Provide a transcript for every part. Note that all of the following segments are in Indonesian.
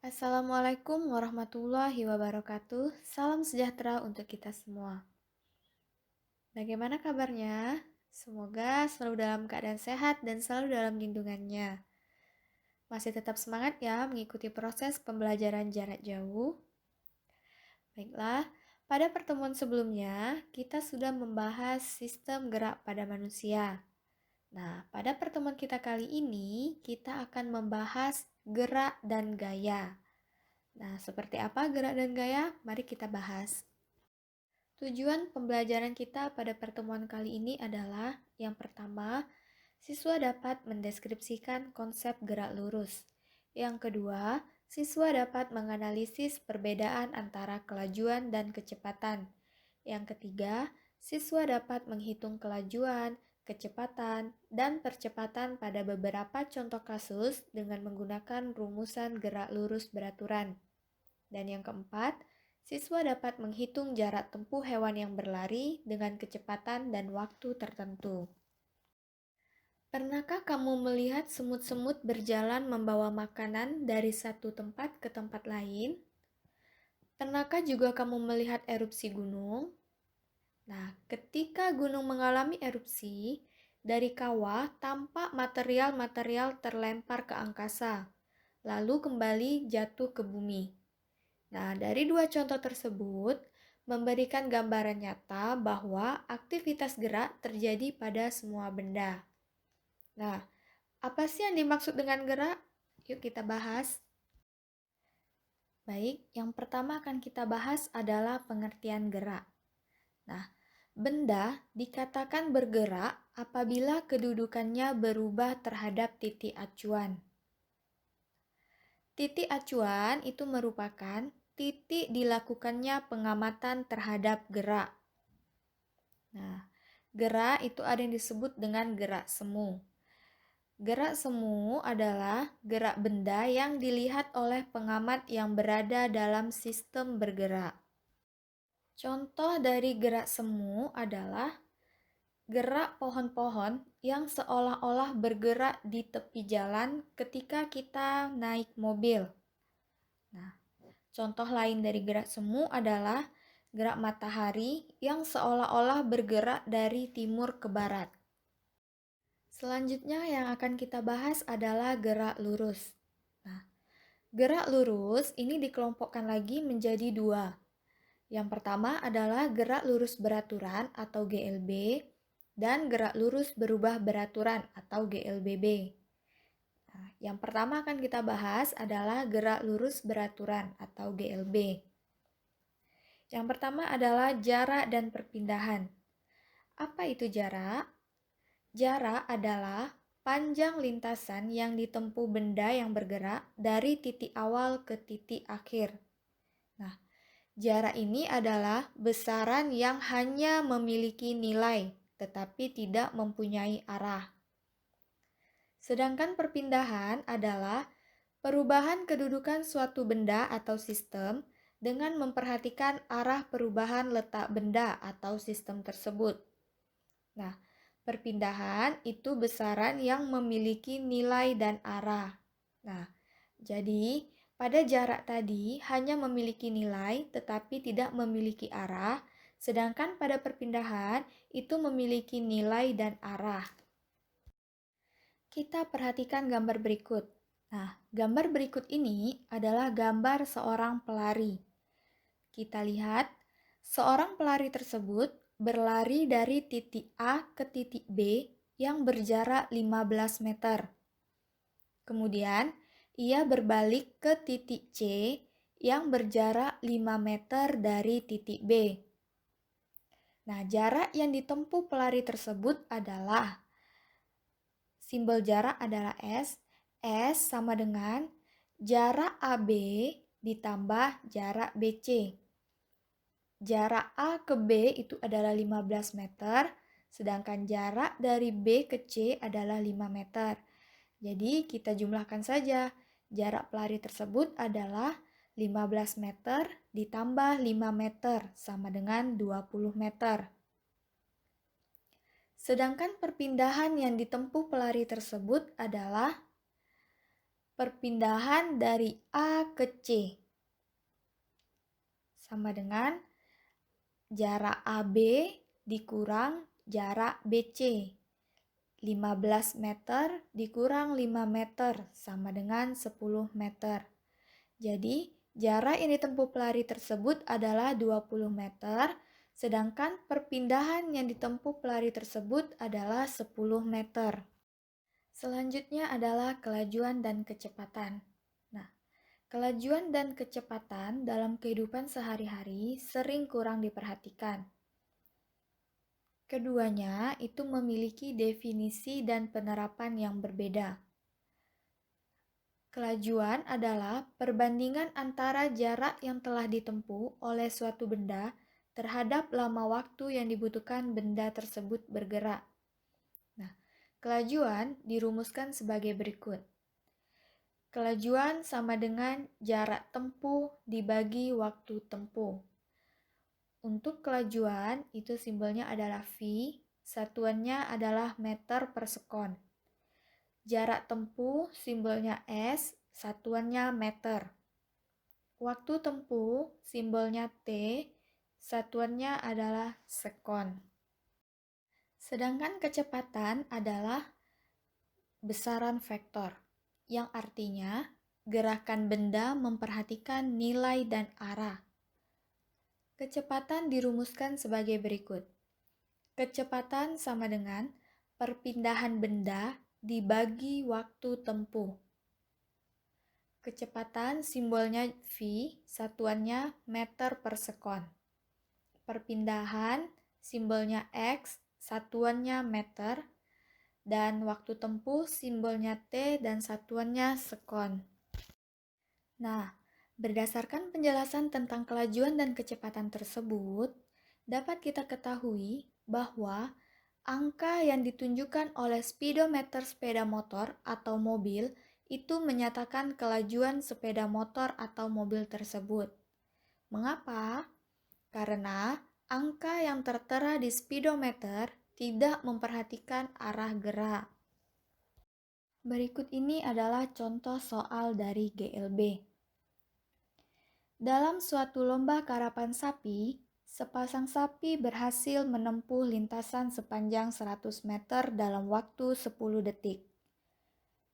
Assalamualaikum warahmatullahi wabarakatuh. Salam sejahtera untuk kita semua. Bagaimana kabarnya? Semoga selalu dalam keadaan sehat dan selalu dalam lindungannya. Masih tetap semangat ya mengikuti proses pembelajaran jarak jauh? Baiklah, pada pertemuan sebelumnya kita sudah membahas sistem gerak pada manusia. Nah, pada pertemuan kita kali ini kita akan membahas gerak dan gaya. Nah, seperti apa gerak dan gaya? Mari kita bahas. Tujuan pembelajaran kita pada pertemuan kali ini adalah yang pertama, siswa dapat mendeskripsikan konsep gerak lurus. Yang kedua, siswa dapat menganalisis perbedaan antara kelajuan dan kecepatan. Yang ketiga, siswa dapat menghitung kelajuan, kecepatan, dan percepatan pada beberapa contoh kasus dengan menggunakan rumusan gerak lurus beraturan. Dan yang keempat, siswa dapat menghitung jarak tempuh hewan yang berlari dengan kecepatan dan waktu tertentu. Pernahkah kamu melihat semut-semut berjalan membawa makanan dari satu tempat ke tempat lain? Pernahkah juga kamu melihat erupsi gunung? Nah, ketika gunung mengalami erupsi, dari kawah tampak material-material terlempar ke angkasa, lalu kembali jatuh ke bumi. Nah, dari dua contoh tersebut memberikan gambaran nyata bahwa aktivitas gerak terjadi pada semua benda. Nah, apa sih yang dimaksud dengan gerak? Yuk kita bahas. Baik, yang pertama akan kita bahas adalah pengertian gerak. Nah, benda dikatakan bergerak apabila kedudukannya berubah terhadap titik acuan. Titik acuan itu merupakan titik dilakukannya pengamatan terhadap gerak. Nah, gerak itu ada yang disebut dengan gerak semu. Gerak semu adalah gerak benda yang dilihat oleh pengamat yang berada dalam sistem bergerak. Contoh dari gerak semu adalah gerak pohon-pohon yang seolah-olah bergerak di tepi jalan ketika kita naik mobil. Nah, contoh lain dari gerak semu adalah gerak matahari yang seolah-olah bergerak dari timur ke barat. Selanjutnya yang akan kita bahas adalah gerak lurus. Nah, gerak lurus ini dikelompokkan lagi menjadi dua. Yang pertama adalah gerak lurus beraturan atau GLB dan gerak lurus berubah beraturan atau GLBB. Nah, yang pertama akan kita bahas adalah gerak lurus beraturan atau GLB. Yang pertama adalah jarak dan perpindahan. Apa itu jarak? Jarak adalah panjang lintasan yang ditempuh benda yang bergerak dari titik awal ke titik akhir. Nah, jarak ini adalah besaran yang hanya memiliki nilai, tetapi tidak mempunyai arah. Sedangkan perpindahan adalah perubahan kedudukan suatu benda atau sistem dengan memperhatikan arah perubahan letak benda atau sistem tersebut. Nah, perpindahan itu besaran yang memiliki nilai dan arah. Nah, jadi pada jarak tadi hanya memiliki nilai tetapi tidak memiliki arah, sedangkan pada perpindahan itu memiliki nilai dan arah. Kita perhatikan gambar berikut. Nah, gambar berikut ini adalah gambar seorang pelari. Kita lihat, seorang pelari tersebut berlari dari titik A ke titik B yang berjarak 15 meter. Kemudian, ia berbalik ke titik C yang berjarak 5 meter dari titik B. Nah, jarak yang ditempuh pelari tersebut adalah simbol jarak adalah S. S sama dengan jarak AB ditambah jarak BC. Jarak A ke B itu adalah 15 meter, sedangkan jarak dari B ke C adalah 5 meter. Jadi kita jumlahkan saja. Jarak pelari tersebut adalah 15 meter ditambah 5 meter sama dengan 20 meter. Sedangkan perpindahan yang ditempuh pelari tersebut adalah perpindahan dari A ke C sama dengan jarak AB dikurang jarak BC. 15 meter dikurang 5 meter sama dengan 10 meter. Jadi, jarak yang ditempuh pelari tersebut adalah 20 meter, sedangkan perpindahan yang ditempuh pelari tersebut adalah 10 meter. Selanjutnya adalah kelajuan dan kecepatan. Nah, kelajuan dan kecepatan dalam kehidupan sehari-hari sering kurang diperhatikan. Keduanya itu memiliki definisi dan penerapan yang berbeda. Kelajuan adalah perbandingan antara jarak yang telah ditempuh oleh suatu benda terhadap lama waktu yang dibutuhkan benda tersebut bergerak. Nah, kelajuan dirumuskan sebagai berikut. Kelajuan sama dengan jarak tempuh dibagi waktu tempuh. Untuk kelajuan, itu simbolnya adalah V, satuannya adalah meter per sekon. Jarak tempuh, simbolnya S, satuannya meter. Waktu tempuh, simbolnya T, satuannya adalah sekon. Sedangkan kecepatan adalah besaran vektor, yang artinya gerakan benda memperhatikan nilai dan arah. Kecepatan dirumuskan sebagai berikut. Kecepatan sama dengan perpindahan benda dibagi waktu tempuh. Kecepatan simbolnya V, satuannya meter per sekon. Perpindahan simbolnya X, satuannya meter. Dan waktu tempuh simbolnya T dan satuannya sekon. Nah, berdasarkan penjelasan tentang kelajuan dan kecepatan tersebut, dapat kita ketahui bahwa angka yang ditunjukkan oleh speedometer sepeda motor atau mobil itu menyatakan kelajuan sepeda motor atau mobil tersebut. Mengapa? Karena angka yang tertera di speedometer tidak memperhatikan arah gerak. Berikut ini adalah contoh soal dari GLB. Dalam suatu lomba karapan sapi, sepasang sapi berhasil menempuh lintasan sepanjang 100 meter dalam waktu 10 detik.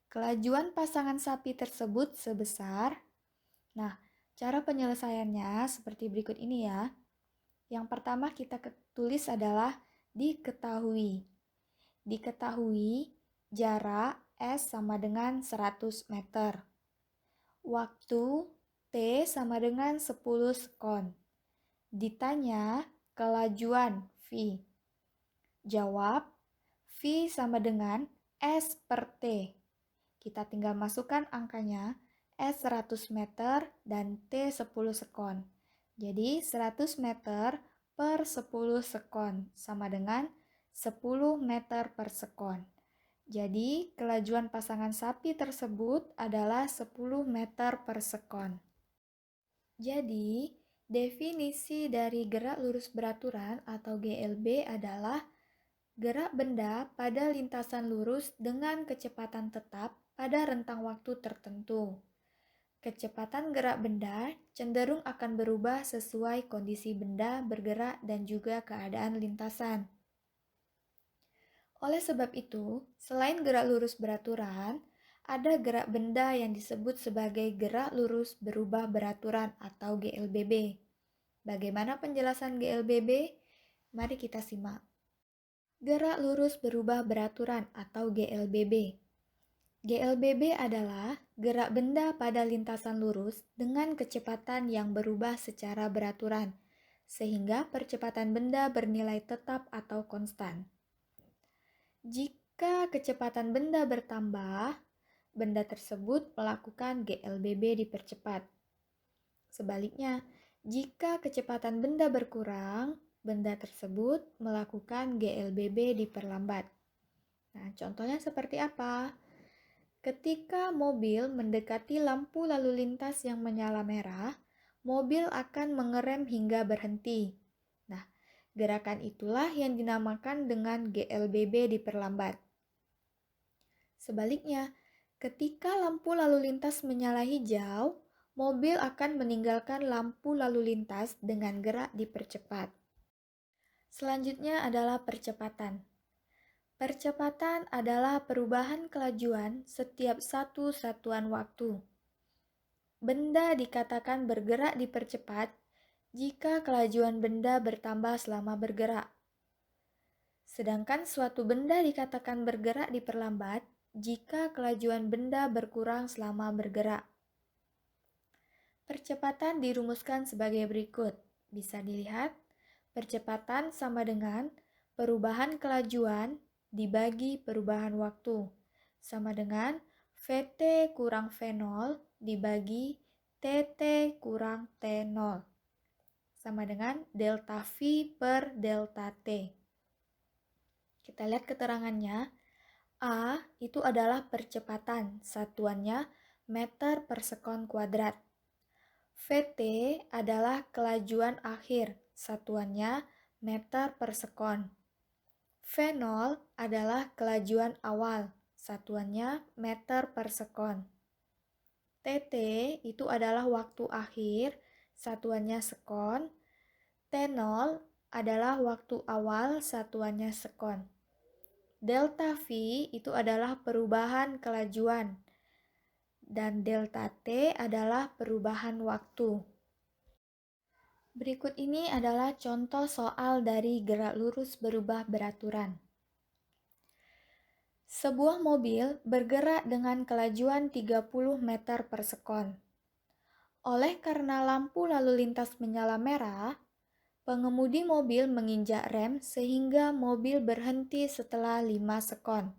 Kelajuan pasangan sapi tersebut sebesar, cara penyelesaiannya seperti berikut ini ya. Yang pertama kita tulis adalah diketahui. Diketahui jarak S sama dengan 100 meter. Waktu T sama dengan 10 sekon. Ditanya kelajuan V. Jawab, V sama dengan S per T. Kita tinggal masukkan angkanya, S 100 meter dan T 10 sekon. Jadi 100 meter per 10 sekon sama dengan 10 meter per sekon. Jadi, kelajuan pasangan sapi tersebut adalah 10 meter per sekon. Jadi, definisi dari gerak lurus beraturan atau GLB adalah gerak benda pada lintasan lurus dengan kecepatan tetap pada rentang waktu tertentu. Kecepatan gerak benda cenderung akan berubah sesuai kondisi benda bergerak dan juga keadaan lintasan. Oleh sebab itu, selain gerak lurus beraturan, ada gerak benda yang disebut sebagai gerak lurus berubah beraturan atau GLBB. Bagaimana penjelasan GLBB? Mari kita simak. Gerak lurus berubah beraturan atau GLBB. GLBB adalah gerak benda pada lintasan lurus dengan kecepatan yang berubah secara beraturan, sehingga percepatan benda bernilai tetap atau konstan. Jika kecepatan benda bertambah, benda tersebut melakukan GLBB dipercepat. Sebaliknya, jika kecepatan benda berkurang, benda tersebut melakukan GLBB diperlambat. Nah, contohnya seperti apa? Ketika mobil mendekati lampu lalu lintas yang menyala merah, mobil akan mengerem hingga berhenti. Nah, gerakan itulah yang dinamakan dengan GLBB diperlambat. Sebaliknya, Ketika lampu lalu lintas menyala hijau, mobil akan meninggalkan lampu lalu lintas dengan gerak dipercepat. Selanjutnya adalah percepatan. Percepatan adalah perubahan kelajuan setiap satu satuan waktu. Benda dikatakan bergerak dipercepat jika kelajuan benda bertambah selama bergerak. Sedangkan suatu benda dikatakan bergerak diperlambat jika kelajuan benda berkurang selama bergerak. Percepatan dirumuskan sebagai berikut. Bisa dilihat, percepatan sama dengan perubahan kelajuan dibagi perubahan waktu, sama dengan VT kurang V0 dibagi TT kurang T0, sama dengan delta V per delta T. Kita lihat keterangannya. A itu adalah percepatan, satuannya meter per sekon kuadrat. VT adalah kelajuan akhir, satuannya meter per sekon. V0 adalah kelajuan awal, satuannya meter per sekon. TT itu adalah waktu akhir, satuannya sekon. T0 adalah waktu awal, satuannya sekon. Delta V itu adalah perubahan kelajuan, dan delta T adalah perubahan waktu. Berikut ini adalah contoh soal dari gerak lurus berubah beraturan. Sebuah mobil bergerak dengan kelajuan 30 meter per sekon. Oleh karena lampu lalu lintas menyala merah, pengemudi mobil menginjak rem sehingga mobil berhenti setelah 5 sekon.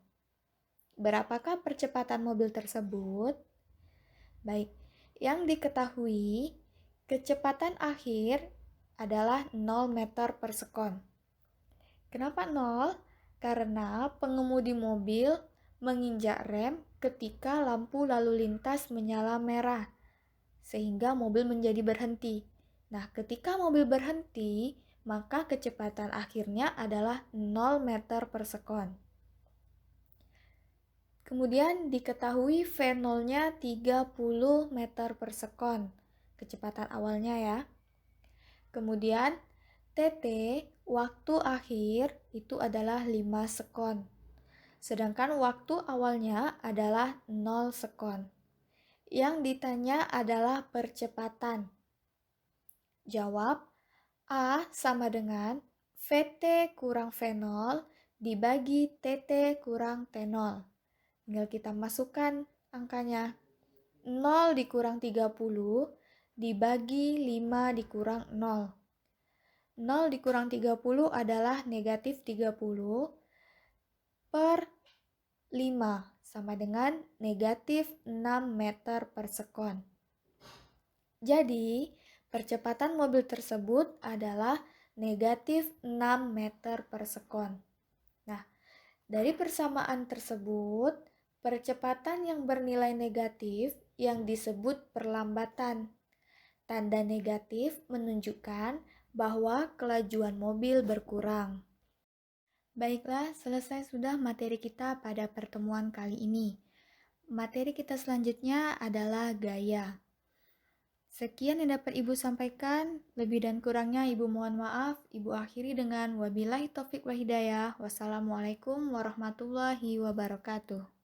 Berapakah percepatan mobil tersebut? Baik, yang diketahui, kecepatan akhir adalah 0 meter per sekon. Kenapa 0? Karena pengemudi mobil menginjak rem ketika lampu lalu lintas menyala merah, sehingga mobil menjadi berhenti. Nah, ketika mobil berhenti, maka kecepatan akhirnya adalah 0 meter per sekon. Kemudian diketahui V0-nya 30 meter per sekon, kecepatan awalnya ya. Kemudian TT, waktu akhir itu adalah 5 sekon. Sedangkan waktu awalnya adalah 0 sekon. Yang ditanya adalah percepatan. Jawab, A sama dengan VT kurang V0 dibagi TT kurang T0. Tinggal kita masukkan angkanya. 0 dikurang 30 dibagi 5 dikurang 0. 0 dikurang 30 adalah negatif 30 per 5 sama dengan negatif 6 meter per sekon. Jadi, percepatan mobil tersebut adalah negatif 6 meter per sekon. Nah, dari persamaan tersebut, percepatan yang bernilai negatif yang disebut perlambatan. Tanda negatif menunjukkan bahwa kelajuan mobil berkurang. Baiklah, selesai sudah materi kita pada pertemuan kali ini. Materi kita selanjutnya adalah gaya. Sekian yang dapat Ibu sampaikan, lebih dan kurangnya Ibu mohon maaf. Ibu akhiri dengan wabillahi taufik wa hidayah. Wassalamualaikum warahmatullahi wabarakatuh.